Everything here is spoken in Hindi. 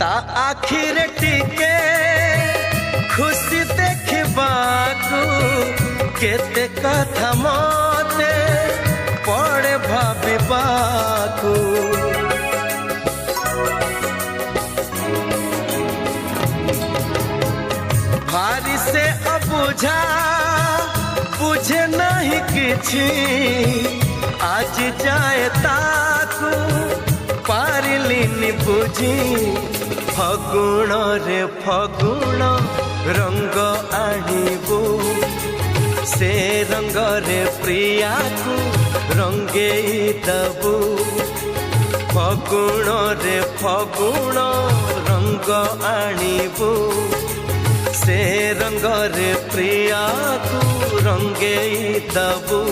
ता आखिर टिके खुशी देखबाकू केते कथा मते पड़े भाबिबाकू भारी से अबुझा बुझे नहीं किछि आज जाए ताकू पारिलिनी बुझी फगुण रे फगुण रंग आनिबू से रंग रे प्रिया को रंगे दबू फगुण रे फगुण रंग आनिबू से रंग रे प्रिया को रंगे दबू।